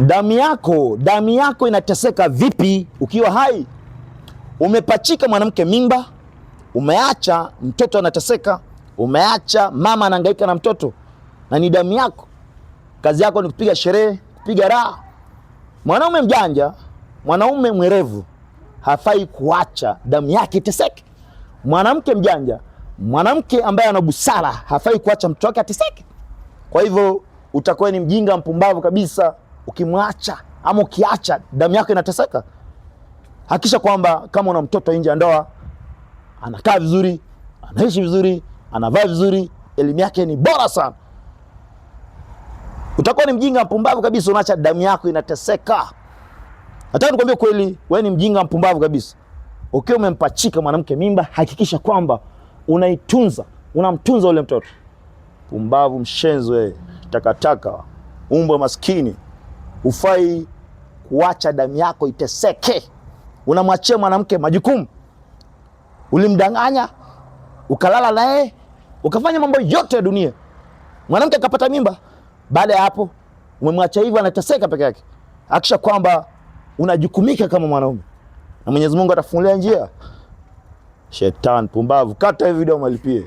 Damu yako inateseka vipi ukiwa hai? Umepachika mwanamke mimba, umeacha mtoto anateseka, umeacha mama anahangaika na mtoto, na ni damu yako. Kazi yako ni kupiga sherehe, kupiga raha. Mwanaume mjanja, mwanaume mwerevu hafai kuacha damu yake iteseke. Mwanamke mjanja, mwanamke ambaye ana busara hafai kuacha mtoto wake ateseke. Kwa hivyo utakuwa ni mjinga mpumbavu kabisa ukimwacha ama ukiacha damu yako inateseka. Hakisha kwamba kama una mtoto nje ya ndoa, anakaa vizuri, anaishi vizuri, anavaa vizuri, elimu yake ni bora sana. Utakuwa ni mjinga mpumbavu kabisa unaacha damu yako inateseka. Nataka nikwambie kweli, wewe ni mjinga mpumbavu kabisa. Ukiwa umempachika mwanamke mimba, hakikisha kwamba unamtunza ule mtoto. Pumbavu, mshenzi wewe, takataka, umbwa maskini. Ufai kuacha damu yako iteseke. Unamwachia mwanamke majukumu. Ulimdanganya, ukalala naye, ukafanya mambo yote ya dunia. Mwanamke akapata mimba. Baada ya hapo, umemwacha hivyo anateseka peke yake. Hakisha kwamba unajukumika kama mwanaume, na Mwenyezi Mungu atafungulia njia. Shetani pumbavu, kata hii video malipie.